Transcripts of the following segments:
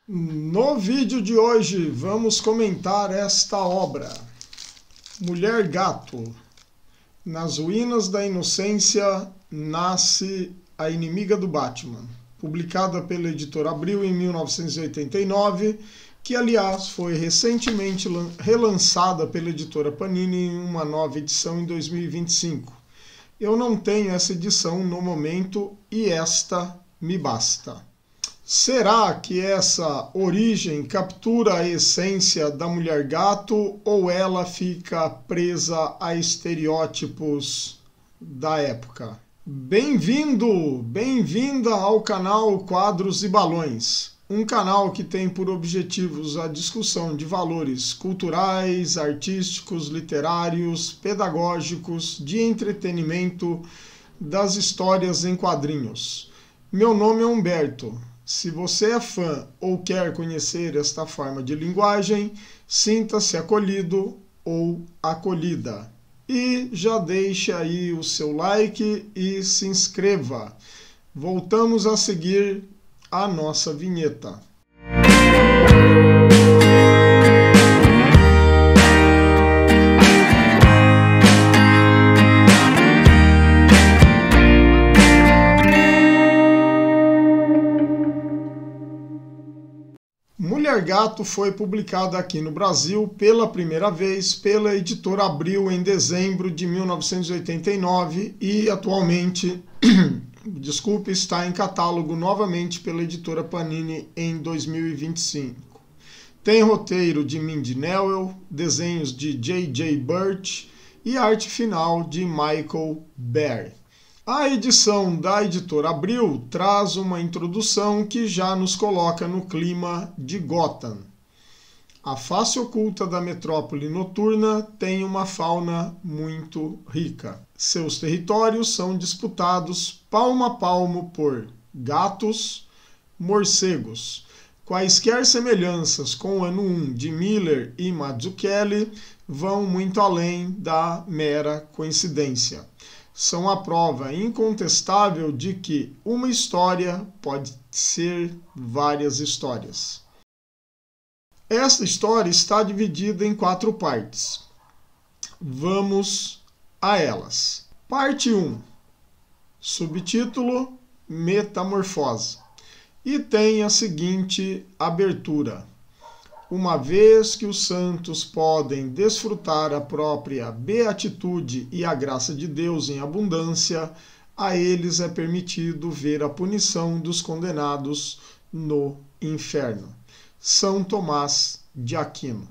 No vídeo de hoje vamos comentar esta obra, Mulher Gato. Nas ruínas da inocência nasce a inimiga do Batman, publicada pela editora Abril em 1989, que aliás foi recentemente relançada pela editora Panini em uma nova edição em 2025. Eu não tenho essa edição no momento e esta me basta. Será que essa origem captura a essência da mulher gato ou ela fica presa a estereótipos da época? Bem-vindo, bem-vinda ao canal Quadros e Balões, um canal que tem por objetivos a discussão de valores culturais, artísticos, literários, pedagógicos, de entretenimento, das histórias em quadrinhos. Meu nome é Humberto. Se você é fã ou quer conhecer esta forma de linguagem, sinta-se acolhido ou acolhida. E já deixe aí o seu like e se inscreva. Voltamos a seguir a nossa vinheta. Mulher Gato foi publicada aqui no Brasil pela primeira vez pela editora Abril em dezembro de 1989 e atualmente, está em catálogo novamente pela editora Panini em 2025. Tem roteiro de Mindy Newell, desenhos de J.J. Burt e arte final de Michael Barr. A edição da editora Abril traz uma introdução que já nos coloca no clima de Gotham. A face oculta da metrópole noturna tem uma fauna muito rica. Seus territórios são disputados palmo a palmo por gatos, morcegos. Quaisquer semelhanças com o ano 1 de Miller e Mazzucchelli vão muito além da mera coincidência. São a prova incontestável de que uma história pode ser várias histórias. Esta história está dividida em 4 partes. Vamos a elas. Parte 1. Subtítulo: Metamorfose. E tem a seguinte abertura. Uma vez que os santos podem desfrutar a própria beatitude e a graça de Deus em abundância, a eles é permitido ver a punição dos condenados no inferno. São Tomás de Aquino.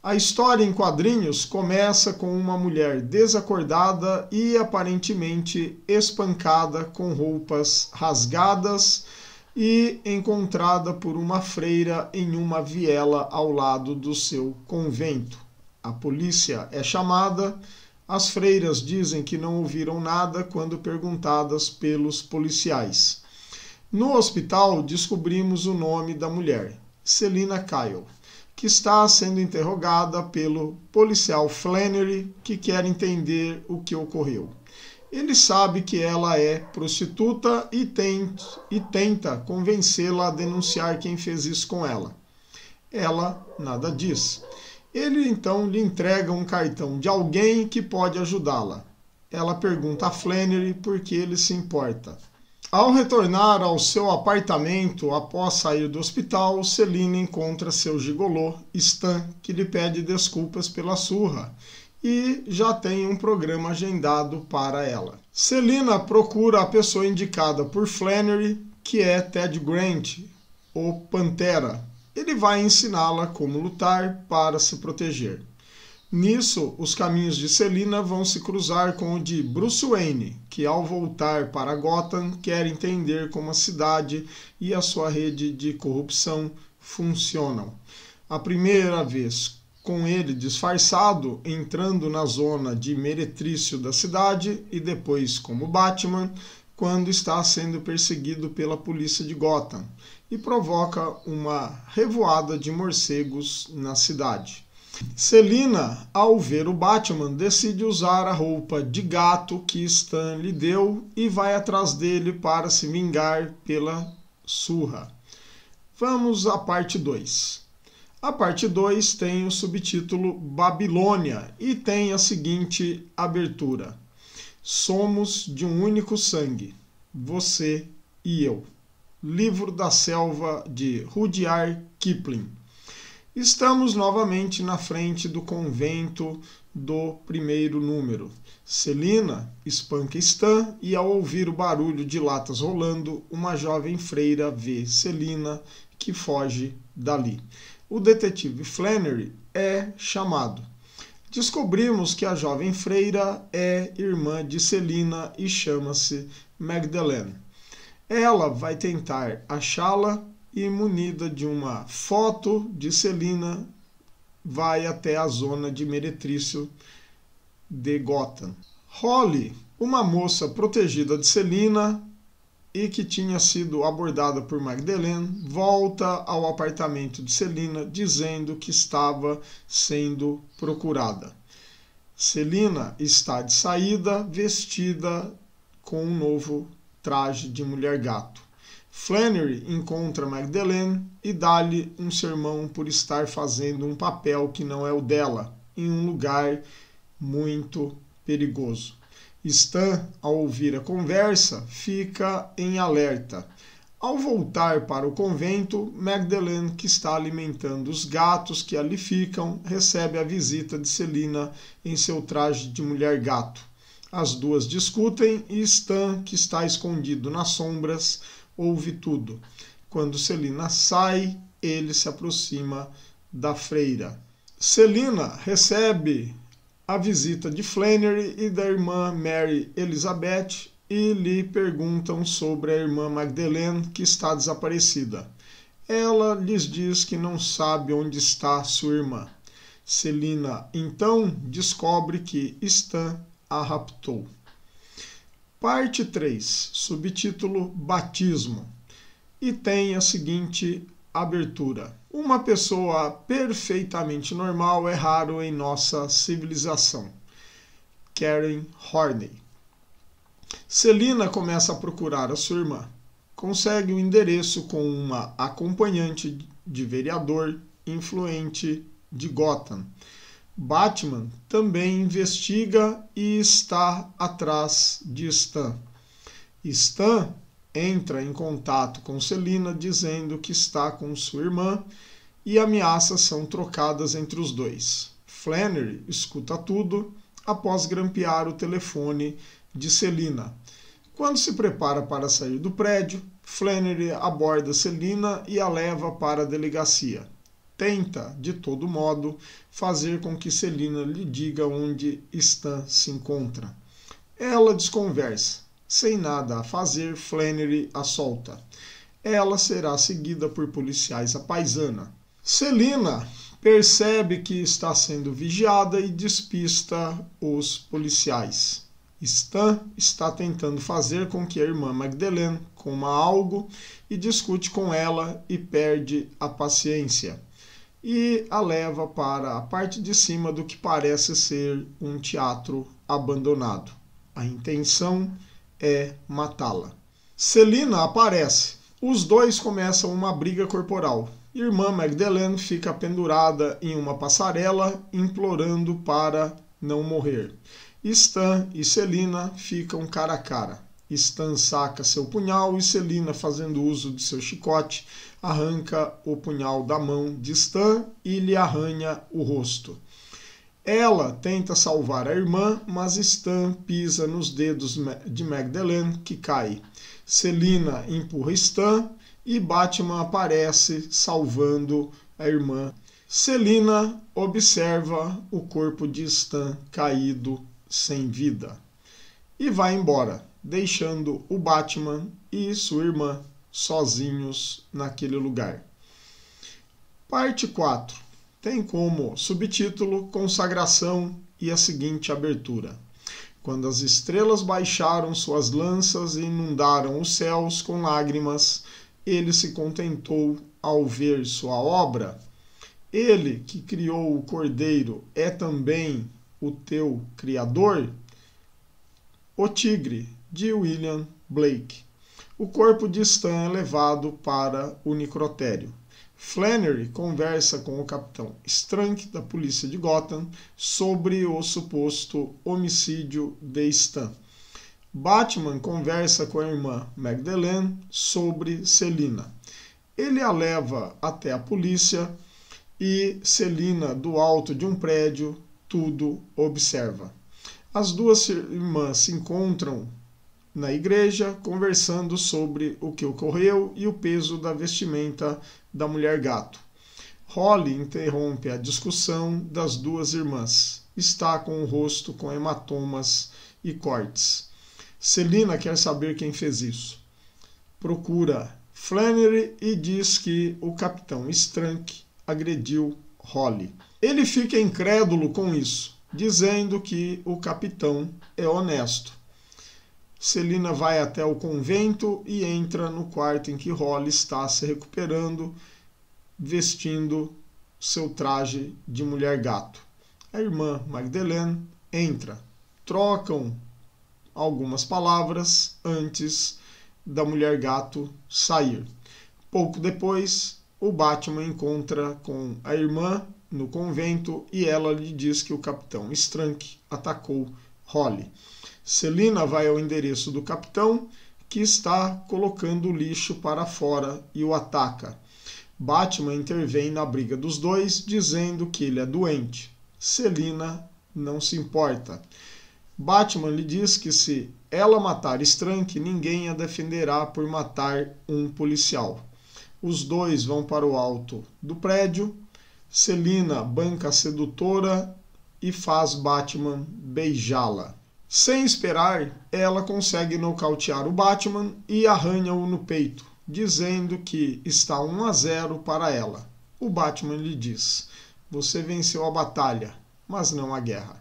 A história em quadrinhos começa com uma mulher desacordada e aparentemente espancada com roupas rasgadas e encontrada por uma freira em uma viela ao lado do seu convento. A polícia é chamada. As freiras dizem que não ouviram nada quando perguntadas pelos policiais. No hospital, descobrimos o nome da mulher, Selina Kyle, que está sendo interrogada pelo policial Flannery, que quer entender o que ocorreu. Ele sabe que ela é prostituta e tenta convencê-la a denunciar quem fez isso com ela. Ela nada diz. Ele então lhe entrega um cartão de alguém que pode ajudá-la. Ela pergunta a Flannery por que ele se importa. Ao retornar ao seu apartamento após sair do hospital, Selina encontra seu gigolô, Stan, que lhe pede desculpas pela surra e já tem um programa agendado para ela. Selina procura a pessoa indicada por Flannery, que é Ted Grant, o Pantera. Ele vai ensiná-la como lutar para se proteger. Nisso, os caminhos de Selina vão se cruzar com o de Bruce Wayne, que ao voltar para Gotham quer entender como a cidade e a sua rede de corrupção funcionam. A primeira vez com ele disfarçado, entrando na zona de meretrício da cidade, e depois como Batman, quando está sendo perseguido pela polícia de Gotham, e provoca uma revoada de morcegos na cidade. Selina, ao ver o Batman, decide usar a roupa de gato que Stan lhe deu e vai atrás dele para se vingar pela surra. Vamos à parte 2. A parte 2 tem o subtítulo Babilônia e tem a seguinte abertura: Somos de um único sangue, você e eu. Livro da Selva, de Rudyard Kipling. Estamos novamente na frente do convento do primeiro número. Celina espanca Stan e, ao ouvir o barulho de latas rolando, uma jovem freira vê Celina, que foge dali. O detetive Flannery é chamado. Descobrimos que a jovem freira é irmã de Celina e chama-se Magdalene. Ela vai tentar achá-la e, munida de uma foto de Celina, vai até a zona de meretrício de Gotham. Holly, uma moça protegida de Celina e que tinha sido abordada por Magdalene, volta ao apartamento de Celina dizendo que estava sendo procurada. Celina está de saída, vestida com um novo traje de mulher-gato. Flannery encontra Magdalene e dá-lhe um sermão por estar fazendo um papel que não é o dela, em um lugar muito perigoso. Stan, ao ouvir a conversa, fica em alerta. Ao voltar para o convento, Magdalene, que está alimentando os gatos que ali ficam, recebe a visita de Celina em seu traje de mulher-gato. As duas discutem e Stan, que está escondido nas sombras, ouve tudo. Quando Celina sai, ele se aproxima da freira. Celina recebe a visita de Flannery e da irmã Mary Elizabeth e lhe perguntam sobre a irmã Magdalene, que está desaparecida. Ela lhes diz que não sabe onde está sua irmã. Celina então descobre que Stan a raptou. Parte 3, subtítulo Batismo, e tem a seguinte abertura: Uma pessoa perfeitamente normal é raro em nossa civilização. Karen Horney. Celina começa a procurar a sua irmã. Consegue um endereço com uma acompanhante de vereador influente de Gotham. Batman também investiga e está atrás de Stan. Stan entra em contato com Celina dizendo que está com sua irmã e ameaças são trocadas entre os dois. Flannery escuta tudo após grampear o telefone de Celina. Quando se prepara para sair do prédio, Flannery aborda Celina e a leva para a delegacia. Tenta, de todo modo, fazer com que Celina lhe diga onde Stan se encontra. Ela desconversa. Sem nada a fazer, Flannery a solta. Ela será seguida por policiais à paisana. Celina percebe que está sendo vigiada e despista os policiais. Stan está tentando fazer com que a irmã Magdalene coma algo e discute com ela e perde a paciência. E a leva para a parte de cima do que parece ser um teatro abandonado. A intenção é matá-la. Celina aparece. Os dois começam uma briga corporal. Irmã Magdalene fica pendurada em uma passarela, implorando para não morrer. Stan e Celina ficam cara a cara. Stan saca seu punhal e Celina, fazendo uso de seu chicote, arranca o punhal da mão de Stan e lhe arranha o rosto. Ela tenta salvar a irmã, mas Stan pisa nos dedos de Magdalene, que cai. Celina empurra Stan e Batman aparece, salvando a irmã. Celina observa o corpo de Stan caído sem vida e vai embora, deixando o Batman e sua irmã sozinhos naquele lugar. Parte 4 tem como subtítulo Consagração e a seguinte abertura: Quando as estrelas baixaram suas lanças e inundaram os céus com lágrimas, ele se contentou ao ver sua obra. Ele que criou o Cordeiro é também o teu Criador? O Tigre, de William Blake. O corpo de Stan é levado para o necrotério. Flannery conversa com o capitão Strank, da polícia de Gotham, sobre o suposto homicídio de Stan. Batman conversa com a irmã Magdalene sobre Selina. Ele a leva até a polícia e Selina, do alto de um prédio, tudo observa. As duas irmãs se encontram na igreja, conversando sobre o que ocorreu e o peso da vestimenta da mulher-gato. Holly interrompe a discussão das duas irmãs. Está com o rosto com hematomas e cortes. Selina quer saber quem fez isso. Procura Flannery e diz que o capitão Strank agrediu Holly. Ele fica incrédulo com isso, dizendo que o capitão é honesto. Selina vai até o convento e entra no quarto em que Holly está se recuperando, vestindo seu traje de mulher-gato. A irmã Magdalene entra. Trocam algumas palavras antes da mulher-gato sair. Pouco depois, o Batman encontra com a irmã no convento e ela lhe diz que o capitão Strank atacou Holly. Selina vai ao endereço do capitão, que está colocando o lixo para fora, e o ataca. Batman intervém na briga dos dois, dizendo que ele é doente. Selina não se importa. Batman lhe diz que se ela matar Strank, ninguém a defenderá por matar um policial. Os dois vão para o alto do prédio. Selina banca a sedutora e faz Batman beijá-la. Sem esperar, ela consegue nocautear o Batman e arranha-o no peito, dizendo que está 1-0 para ela. O Batman lhe diz: "Você venceu a batalha, mas não a guerra."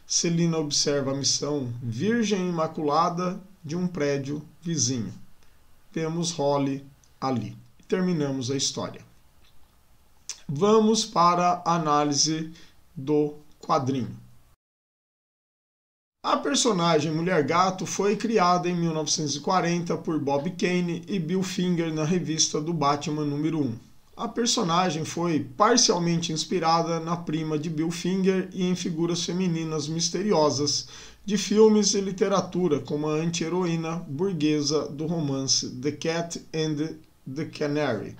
Selina observa a missão virgem imaculada de um prédio vizinho. Vemos Holly ali. Terminamos a história. Vamos para a análise do quadrinho. A personagem Mulher-Gato foi criada em 1940 por Bob Kane e Bill Finger na revista do Batman número 1. A personagem foi parcialmente inspirada na prima de Bill Finger e em figuras femininas misteriosas de filmes e literatura, como a anti-heroína burguesa do romance The Cat and the Canary,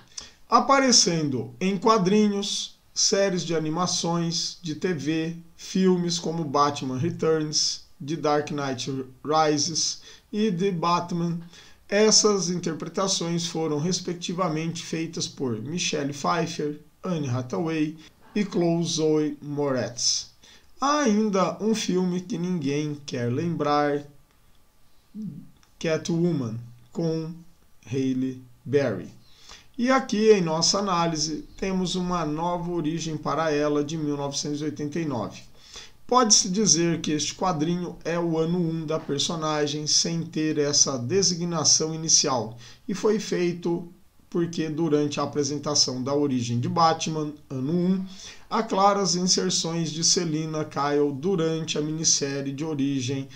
aparecendo em quadrinhos, séries de animações, de TV, filmes como Batman Returns, The Dark Knight Rises e The Batman. Essas interpretações foram respectivamente feitas por Michelle Pfeiffer, Anne Hathaway e Chloe Zoe Moretz. Há ainda um filme que ninguém quer lembrar, Catwoman, com Halle Berry. E aqui em nossa análise temos uma nova origem para ela de 1989. Pode-se dizer que este quadrinho é o ano 1 da personagem sem ter essa designação inicial, e foi feito porque durante a apresentação da origem de Batman, ano 1, há claras inserções de Selina Kyle durante a minissérie de origem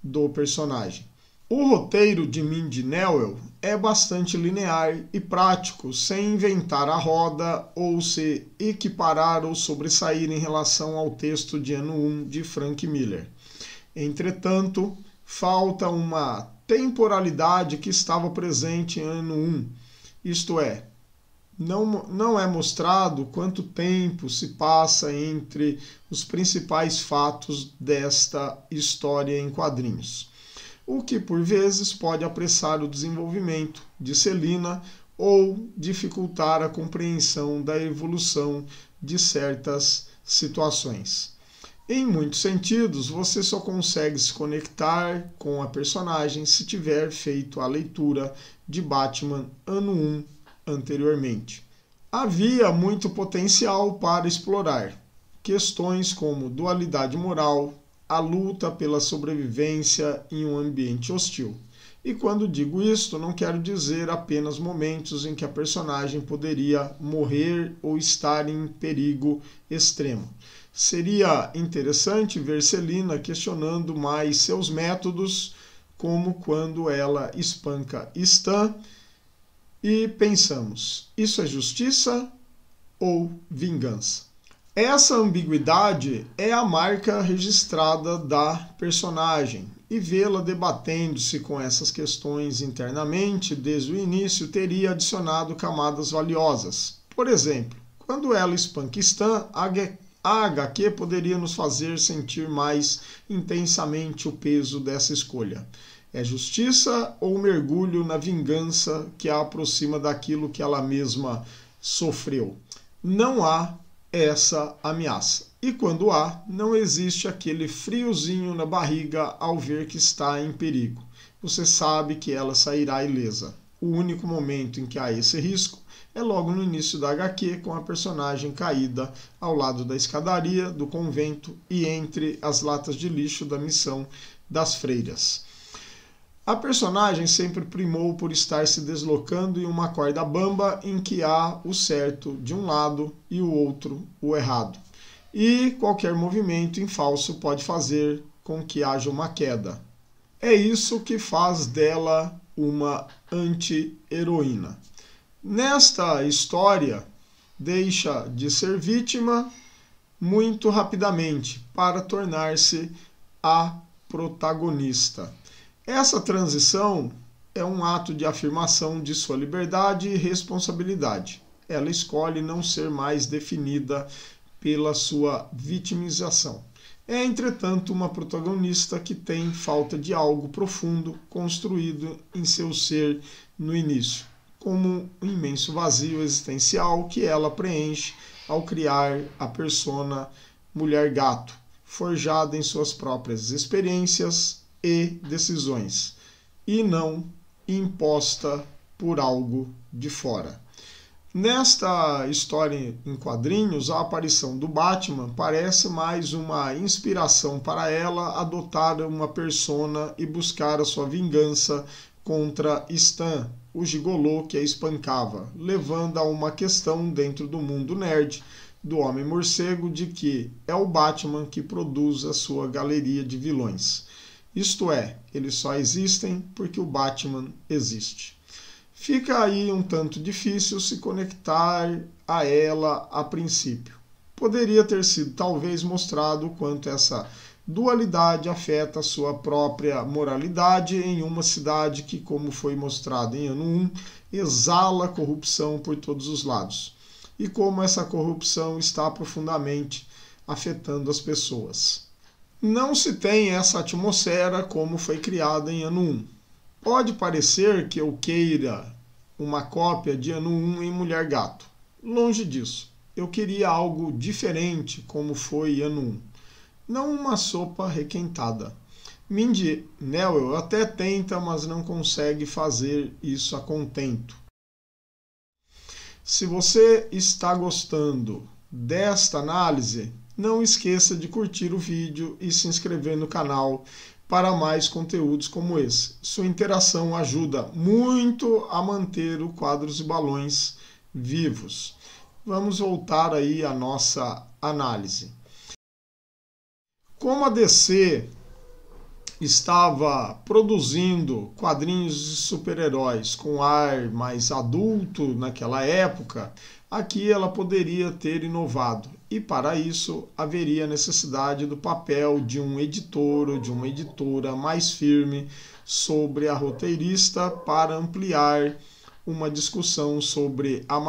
do personagem. O roteiro de Mindy Newell é bastante linear e prático, sem inventar a roda ou se equiparar ou sobressair em relação ao texto de ano 1 de Frank Miller. Entretanto, falta uma temporalidade que estava presente em ano 1, isto é, não é mostrado quanto tempo se passa entre os principais fatos desta história em quadrinhos, o que por vezes pode apressar o desenvolvimento de Selina ou dificultar a compreensão da evolução de certas situações. Em muitos sentidos, você só consegue se conectar com a personagem se tiver feito a leitura de Batman ano 1 anteriormente. Havia muito potencial para explorar questões como dualidade moral, a luta pela sobrevivência em um ambiente hostil. E quando digo isto, não quero dizer apenas momentos em que a personagem poderia morrer ou estar em perigo extremo. Seria interessante ver Selina questionando mais seus métodos como quando ela espanca Stan e pensamos, isso é justiça ou vingança? Essa ambiguidade é a marca registrada da personagem, e vê-la debatendo-se com essas questões internamente desde o início teria adicionado camadas valiosas. Por exemplo, quando ela espanca Stan, a HQ poderia nos fazer sentir mais intensamente o peso dessa escolha. É justiça ou mergulho na vingança que a aproxima daquilo que ela mesma sofreu? Não há essa ameaça. E quando há, não existe aquele friozinho na barriga ao ver que está em perigo. Você sabe que ela sairá ilesa. O único momento em que há esse risco é logo no início da HQ, com a personagem caída ao lado da escadaria do convento e entre as latas de lixo da missão das freiras. A personagem sempre primou por estar se deslocando em uma corda bamba em que há o certo de um lado e o outro o errado. E qualquer movimento em falso pode fazer com que haja uma queda. É isso que faz dela uma anti-heroína. Nesta história, deixa de ser vítima muito rapidamente para tornar-se a protagonista. Essa transição é um ato de afirmação de sua liberdade e responsabilidade. Ela escolhe não ser mais definida pela sua vitimização. É, entretanto, uma protagonista que tem falta de algo profundo construído em seu ser no início, como um imenso vazio existencial que ela preenche ao criar a persona mulher-gato, forjada em suas próprias experiências e decisões, e não imposta por algo de fora. Nesta história em quadrinhos, a aparição do Batman parece mais uma inspiração para ela adotar uma persona e buscar a sua vingança contra Stan, o gigolô que a espancava, levando a uma questão dentro do mundo nerd do Homem-Morcego de que é o Batman que produz a sua galeria de vilões. Isto é, eles só existem porque o Batman existe. Fica aí um tanto difícil se conectar a ela a princípio. Poderia ter sido talvez mostrado o quanto essa dualidade afeta a sua própria moralidade em uma cidade que, como foi mostrado em ano 1, exala corrupção por todos os lados. E como essa corrupção está profundamente afetando as pessoas. Não se tem essa atmosfera como foi criada em ano 1. Pode parecer que eu queira uma cópia de ano 1 em Mulher Gato. Longe disso. Eu queria algo diferente como foi ano 1. Não uma sopa requentada. Mindy Newell até tenta, mas não consegue fazer isso a contento. Se você está gostando desta análise, não esqueça de curtir o vídeo e se inscrever no canal para mais conteúdos como esse. Sua interação ajuda muito a manter o Quadros e Balões vivos. Vamos voltar aí à nossa análise. Como a DC estava produzindo quadrinhos de super-heróis com ar mais adulto naquela época, aqui ela poderia ter inovado. E para isso haveria necessidade do papel de um editor ou de uma editora mais firme sobre a roteirista para ampliar uma discussão sobre a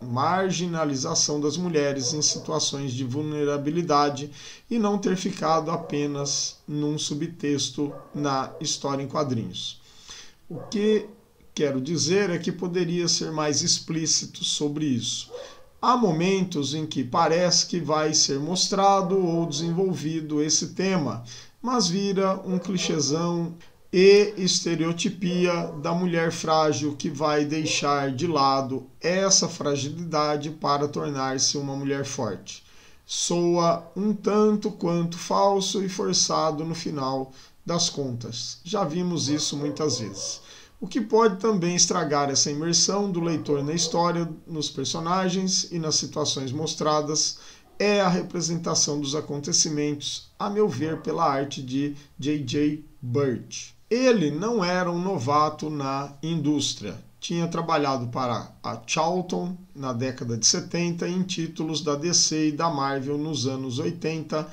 marginalização das mulheres em situações de vulnerabilidade e não ter ficado apenas num subtexto na história em quadrinhos. O que quero dizer é que poderia ser mais explícito sobre isso. Há momentos em que parece que vai ser mostrado ou desenvolvido esse tema, mas vira um clichêzão e estereotipia da mulher frágil que vai deixar de lado essa fragilidade para tornar-se uma mulher forte. Soa um tanto quanto falso e forçado no final das contas. Já vimos isso muitas vezes. O que pode também estragar essa imersão do leitor na história, nos personagens e nas situações mostradas é a representação dos acontecimentos, a meu ver, pela arte de J.J. Burt. Ele não era um novato na indústria. Tinha trabalhado para a Charlton na década de 70 em títulos da DC e da Marvel nos anos 80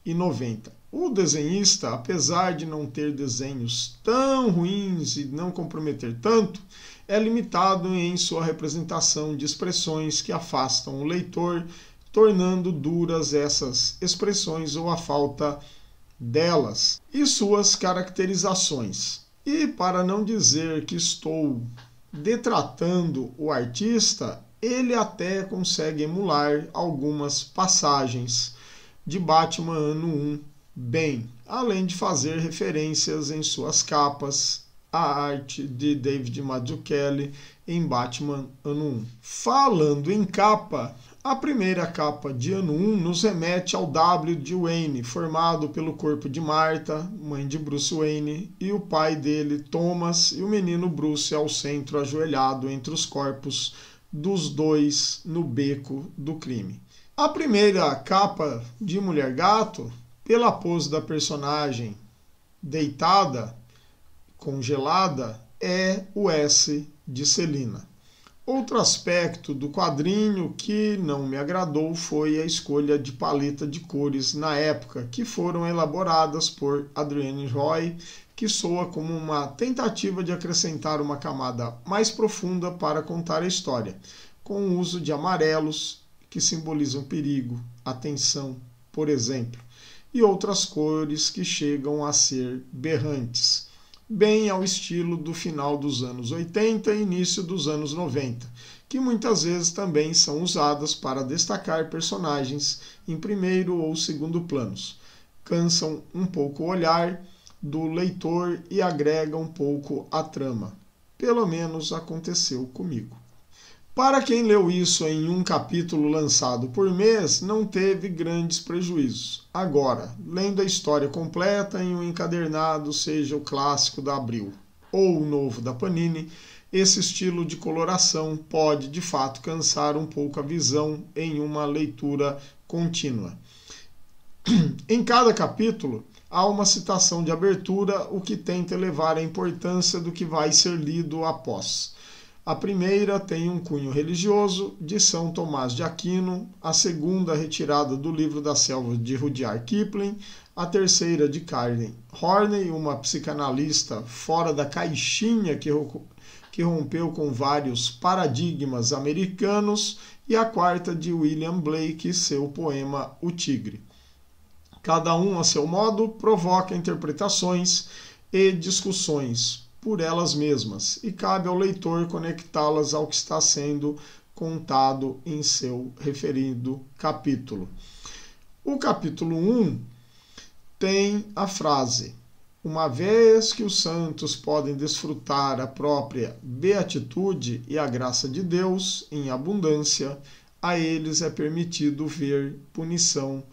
e 90. O desenhista, apesar de não ter desenhos tão ruins e não comprometer tanto, é limitado em sua representação de expressões que afastam o leitor, tornando duras essas expressões ou a falta delas e suas caracterizações. E para não dizer que estou detratando o artista, ele até consegue emular algumas passagens de Batman ano 1 bem, além de fazer referências em suas capas à arte de David Mazzucchelli em Batman ano 1. Falando em capa, a primeira capa de ano 1 nos remete ao W. de Wayne, formado pelo corpo de Martha, mãe de Bruce Wayne, e o pai dele, Thomas, e o menino Bruce ao centro, ajoelhado entre os corpos dos dois no beco do crime. A primeira capa de Mulher Gato, pela pose da personagem deitada, congelada, é o S de Selina. Outro aspecto do quadrinho que não me agradou foi a escolha de paleta de cores na época, que foram elaboradas por Adrienne Roy, que soa como uma tentativa de acrescentar uma camada mais profunda para contar a história, com o uso de amarelos que simbolizam perigo, atenção, por exemplo, e outras cores que chegam a ser berrantes, bem ao estilo do final dos anos 80 e início dos anos 90, que muitas vezes também são usadas para destacar personagens em primeiro ou segundo planos. Cansam um pouco o olhar do leitor e agregam um pouco à trama. Pelo menos aconteceu comigo. Para quem leu isso em um capítulo lançado por mês, não teve grandes prejuízos. Agora, lendo a história completa em um encadernado, seja o clássico da Abril ou o novo da Panini, esse estilo de coloração pode, de fato, cansar um pouco a visão em uma leitura contínua. Em cada capítulo, há uma citação de abertura, o que tenta elevar a importância do que vai ser lido após. A primeira tem um cunho religioso, de São Tomás de Aquino, a segunda retirada do Livro da Selva de Rudyard Kipling, a terceira de Karen Horney, uma psicanalista fora da caixinha que rompeu com vários paradigmas americanos, e a quarta de William Blake, seu poema O Tigre. Cada um, a seu modo, provoca interpretações e discussões por elas mesmas, e cabe ao leitor conectá-las ao que está sendo contado em seu referido capítulo. O capítulo 1 tem a frase: uma vez que os santos podem desfrutar a própria beatitude e a graça de Deus em abundância, a eles é permitido ver punição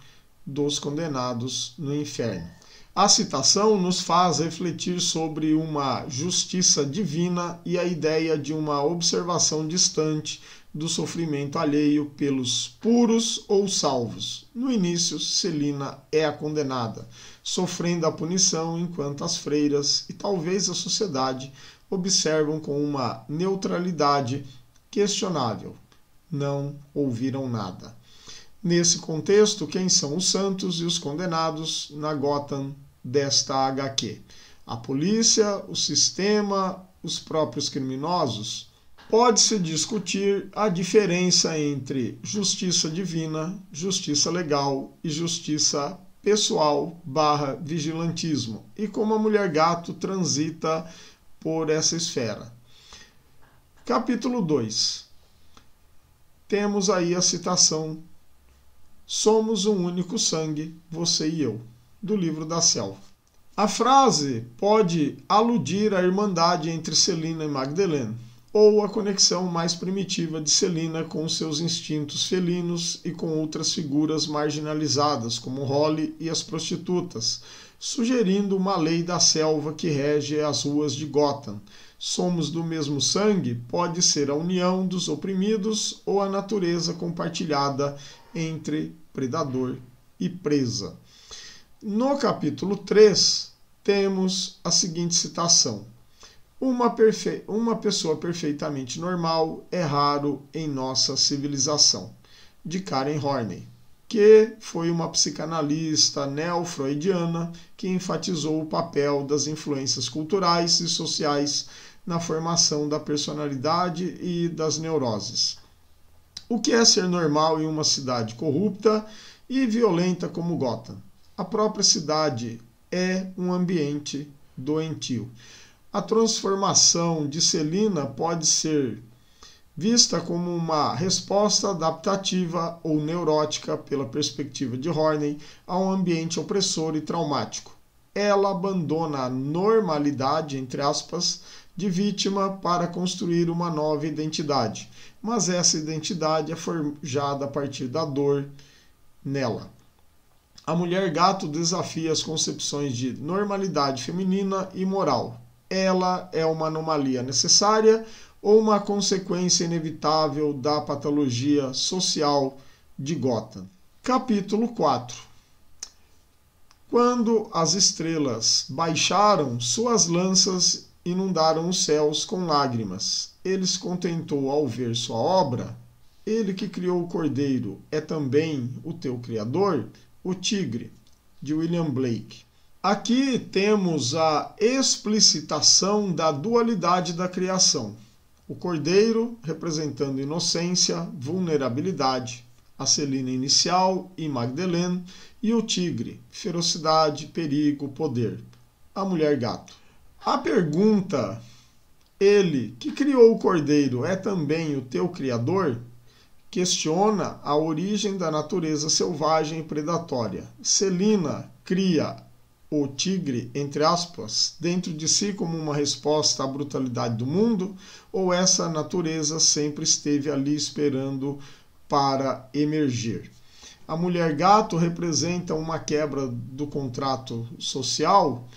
dos condenados no inferno. A citação nos faz refletir sobre uma justiça divina e a ideia de uma observação distante do sofrimento alheio pelos puros ou salvos. No início, Selina é a condenada, sofrendo a punição, enquanto as freiras e talvez a sociedade observam com uma neutralidade questionável. Não ouviram nada. Nesse contexto, quem são os santos e os condenados na Gotham desta HQ? A polícia, o sistema, os próprios criminosos? Pode-se discutir a diferença entre justiça divina, justiça legal e justiça pessoal / vigilantismo, e como a Mulher Gato transita por essa esfera. Capítulo 2. Temos aí a citação: somos um único sangue, você e eu, do Livro da Selva. A frase pode aludir à irmandade entre Selina e Magdalene, ou a conexão mais primitiva de Selina com seus instintos felinos e com outras figuras marginalizadas, como Holly e as prostitutas, sugerindo uma lei da selva que rege as ruas de Gotham. Somos do mesmo sangue pode ser a união dos oprimidos ou a natureza compartilhada entre predador e presa. No capítulo 3, temos a seguinte citação: uma pessoa perfeitamente normal é raro em nossa civilização, de Karen Horney, que foi uma psicanalista neo-freudiana que enfatizou o papel das influências culturais e sociais na formação da personalidade e das neuroses. O que é ser normal em uma cidade corrupta e violenta como Gotham? A própria cidade é um ambiente doentio. A transformação de Selina pode ser vista como uma resposta adaptativa ou neurótica pela perspectiva de Horney a um ambiente opressor e traumático. Ela abandona a normalidade, entre aspas, de vítima para construir uma nova identidade, mas essa identidade é forjada a partir da dor nela. A mulher gato desafia as concepções de normalidade feminina e moral. Ela é uma anomalia necessária ou uma consequência inevitável da patologia social de Gotham. Capítulo 4. Quando as estrelas baixaram, suas lanças inundaram os céus com lágrimas. Ele se contentou ao ver sua obra. Ele que criou o cordeiro é também o teu criador? O tigre, de William Blake. Aqui temos a explicitação da dualidade da criação. O cordeiro, representando inocência, vulnerabilidade, a Selina inicial e Magdalene, e o tigre, ferocidade, perigo, poder, a mulher gato. A pergunta, ele que criou o cordeiro é também o teu criador? Questiona a origem da natureza selvagem e predatória. Selina cria o tigre, entre aspas, dentro de si como uma resposta à brutalidade do mundo, ou essa natureza sempre esteve ali esperando para emergir? A mulher gato representa uma quebra do contrato social.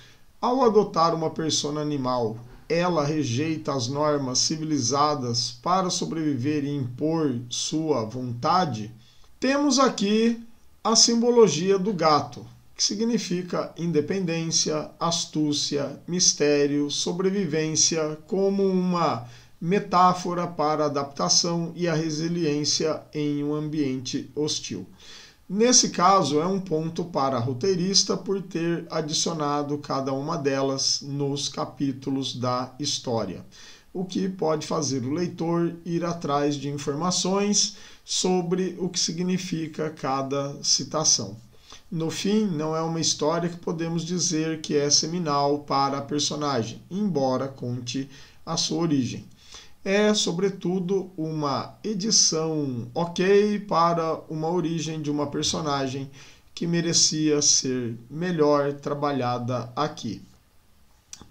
Ao adotar uma persona animal, ela rejeita as normas civilizadas para sobreviver e impor sua vontade. Temos aqui a simbologia do gato, que significa independência, astúcia, mistério, sobrevivência, como uma metáfora para a adaptação e a resiliência em um ambiente hostil. Nesse caso, é um ponto para a roteirista por ter adicionado cada uma delas nos capítulos da história, o que pode fazer o leitor ir atrás de informações sobre o que significa cada citação. No fim, não é uma história que podemos dizer que é seminal para a personagem, embora conte a sua origem. É, sobretudo, uma edição ok para uma origem de uma personagem que merecia ser melhor trabalhada aqui.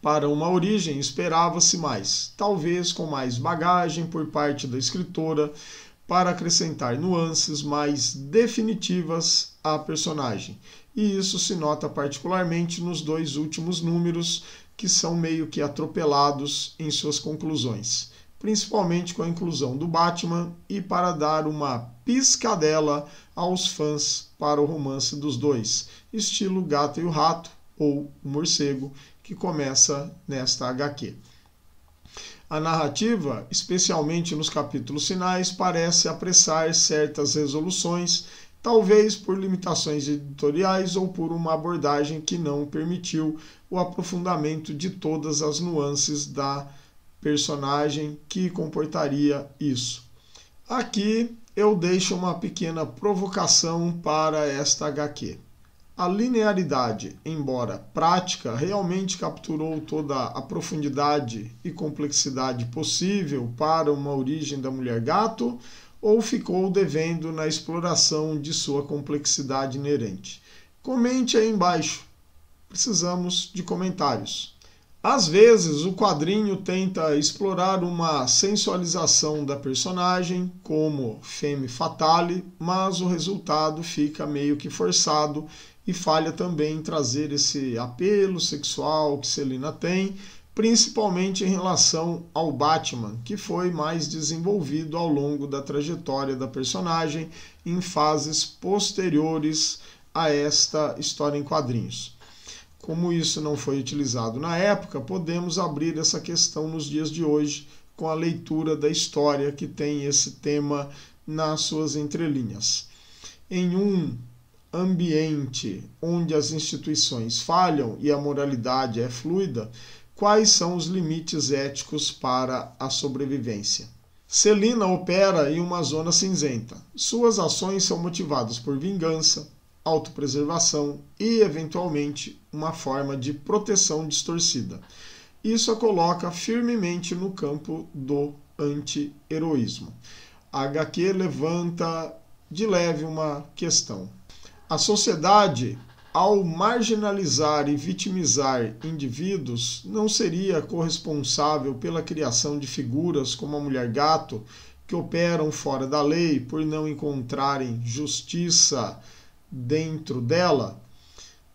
Para uma origem, esperava-se mais, talvez com mais bagagem por parte da escritora, para acrescentar nuances mais definitivas à personagem. E isso se nota particularmente nos dois últimos números, que são meio que atropelados em suas conclusões, principalmente com a inclusão do Batman e para dar uma piscadela aos fãs para o romance dos dois, estilo Gato e o Rato ou o Morcego, que começa nesta HQ. A narrativa, especialmente nos capítulos finais, parece apressar certas resoluções, talvez por limitações editoriais ou por uma abordagem que não permitiu o aprofundamento de todas as nuances da personagem que comportaria isso. Aqui eu deixo uma pequena provocação para esta HQ. A linearidade, embora prática, realmente capturou toda a profundidade e complexidade possível para uma origem da mulher gato, ou ficou devendo na exploração de sua complexidade inerente? Comente aí embaixo. Precisamos de comentários. Às vezes, o quadrinho tenta explorar uma sensualização da personagem, como Femme Fatale, mas o resultado fica meio que forçado e falha também em trazer esse apelo sexual que Selina tem, principalmente em relação ao Batman, que foi mais desenvolvido ao longo da trajetória da personagem em fases posteriores a esta história em quadrinhos. Como isso não foi utilizado na época, podemos abrir essa questão nos dias de hoje com a leitura da história que tem esse tema nas suas entrelinhas. Em um ambiente onde as instituições falham e a moralidade é fluida, quais são os limites éticos para a sobrevivência? Celina opera em uma zona cinzenta. Suas ações são motivadas por vingança, autopreservação e, eventualmente, uma forma de proteção distorcida. Isso a coloca firmemente no campo do anti-heroísmo. A HQ levanta de leve uma questão. A sociedade, ao marginalizar e vitimizar indivíduos, não seria corresponsável pela criação de figuras como a mulher-gato, que operam fora da lei por não encontrarem justiça dentro dela?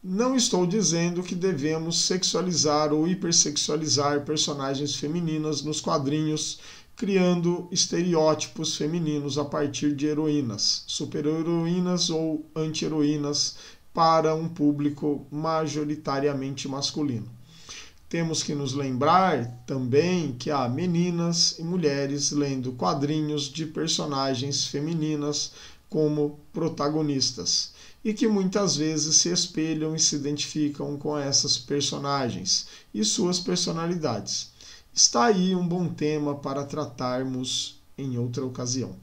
Não estou dizendo que devemos sexualizar ou hipersexualizar personagens femininas nos quadrinhos, criando estereótipos femininos a partir de heroínas, super-heroínas ou anti-heroínas para um público majoritariamente masculino. Temos que nos lembrar também que há meninas e mulheres lendo quadrinhos de personagens femininas como protagonistas e que muitas vezes se espelham e se identificam com essas personagens e suas personalidades. Está aí um bom tema para tratarmos em outra ocasião.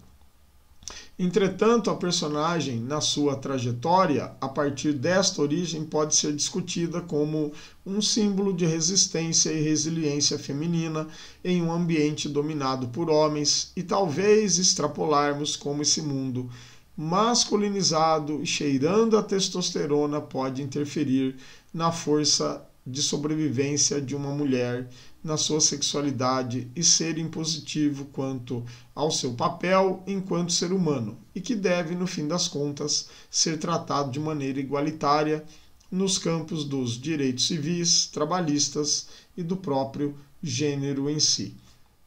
Entretanto, a personagem, na sua trajetória, a partir desta origem, pode ser discutida como um símbolo de resistência e resiliência feminina em um ambiente dominado por homens e talvez extrapolarmos como esse mundo masculinizado e cheirando a testosterona pode interferir na força de sobrevivência de uma mulher, na sua sexualidade e ser impositivo quanto ao seu papel enquanto ser humano e que deve, no fim das contas, ser tratado de maneira igualitária nos campos dos direitos civis, trabalhistas e do próprio gênero em si.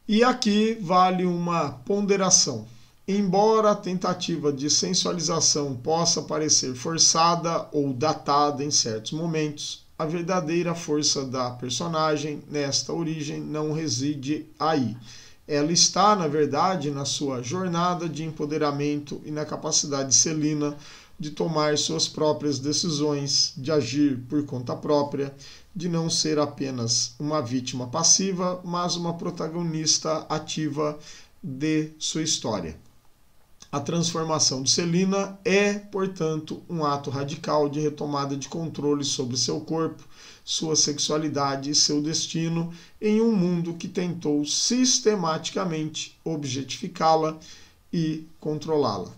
E aqui vale uma ponderação. Embora a tentativa de sensualização possa parecer forçada ou datada em certos momentos, a verdadeira força da personagem nesta origem não reside aí. Ela está, na verdade, na sua jornada de empoderamento e na capacidade de Celina de tomar suas próprias decisões, de agir por conta própria, de não ser apenas uma vítima passiva, mas uma protagonista ativa de sua história. A transformação de Celina é, portanto, um ato radical de retomada de controle sobre seu corpo, sua sexualidade e seu destino em um mundo que tentou sistematicamente objetificá-la e controlá-la.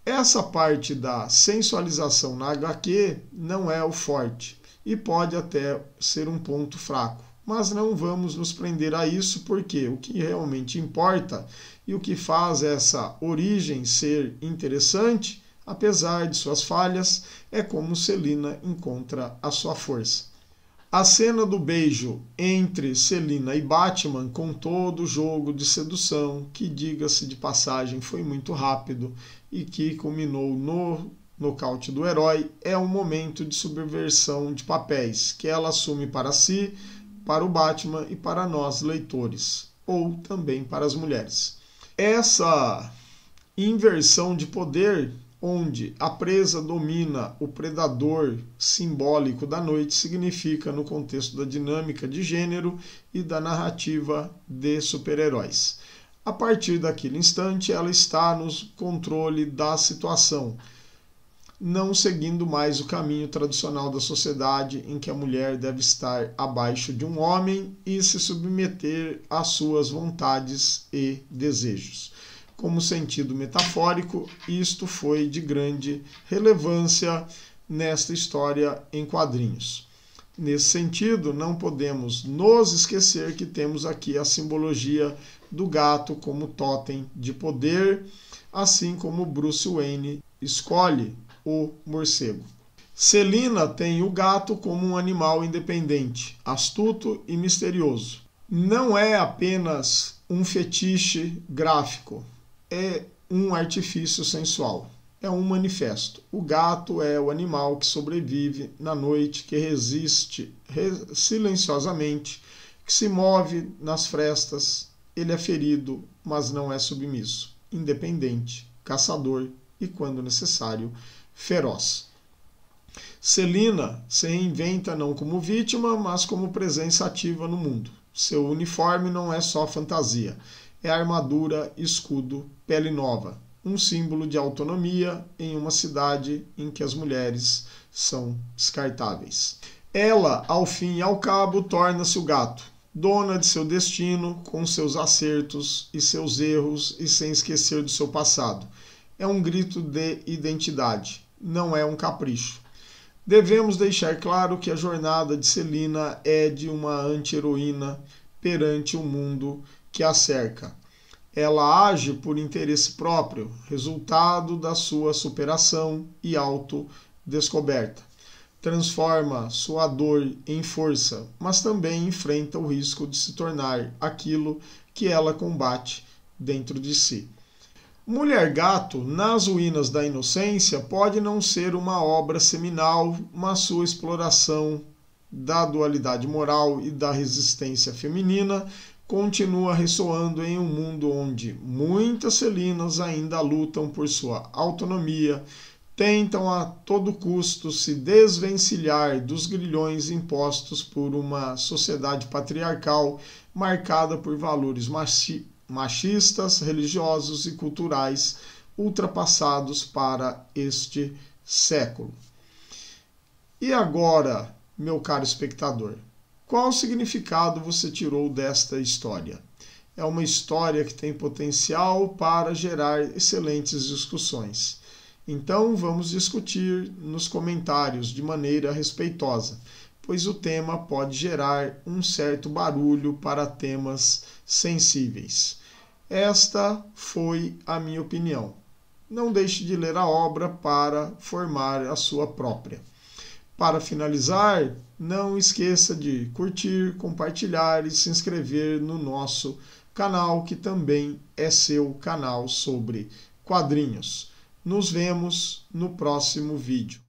Essa parte da sensualização na HQ não é o forte e pode até ser um ponto fraco, mas não vamos nos prender a isso porque o que realmente importa e o que faz essa origem ser interessante, apesar de suas falhas, é como Celina encontra a sua força. A cena do beijo entre Celina e Batman, com todo o jogo de sedução, que, diga-se de passagem, foi muito rápido e que culminou no nocaute do herói, é um momento de subversão de papéis que ela assume para si, para o Batman e para nós, leitores, ou também para as mulheres. Essa inversão de poder, onde a presa domina o predador simbólico da noite, significa no contexto da dinâmica de gênero e da narrativa de super-heróis. A partir daquele instante, ela está no controle da situação, não seguindo mais o caminho tradicional da sociedade em que a mulher deve estar abaixo de um homem e se submeter às suas vontades e desejos. Como sentido metafórico, isto foi de grande relevância nesta história em quadrinhos. Nesse sentido, não podemos nos esquecer que temos aqui a simbologia do gato como totem de poder, assim como Bruce Wayne escolhe o morcego. Celina tem o gato como um animal independente, astuto e misterioso. Não é apenas um fetiche gráfico, é um artifício sensual. é um manifesto. O gato é o animal que sobrevive na noite, que resiste silenciosamente, que se move nas frestas. Ele é ferido, mas não é submisso, independente, caçador e, quando necessário, feroz. Celina se reinventa não como vítima, mas como presença ativa no mundo. Seu uniforme não é só fantasia, é armadura, escudo, pele nova, um símbolo de autonomia em uma cidade em que as mulheres são descartáveis. Ela, ao fim e ao cabo, torna-se o gato, dona de seu destino, com seus acertos e seus erros e sem esquecer do seu passado. É um grito de identidade, não é um capricho. Devemos deixar claro que a jornada de Celina é de uma anti-heroína perante o mundo que a cerca. Ela age por interesse próprio, resultado da sua superação e autodescoberta. Transforma sua dor em força, mas também enfrenta o risco de se tornar aquilo que ela combate dentro de si. Mulher Gato, nas ruínas da inocência, pode não ser uma obra seminal, mas sua exploração da dualidade moral e da resistência feminina continua ressoando em um mundo onde muitas Celinas ainda lutam por sua autonomia, tentam a todo custo se desvencilhar dos grilhões impostos por uma sociedade patriarcal marcada por valores machistas, religiosos e culturais ultrapassados para este século. E agora, meu caro espectador, qual significado você tirou desta história? É uma história que tem potencial para gerar excelentes discussões. Então vamos discutir nos comentários de maneira respeitosa, pois o tema pode gerar um certo barulho para temas sensíveis. Esta foi a minha opinião. Não deixe de ler a obra para formar a sua própria. Para finalizar, não esqueça de curtir, compartilhar e se inscrever no nosso canal, que também é seu canal sobre quadrinhos. Nos vemos no próximo vídeo.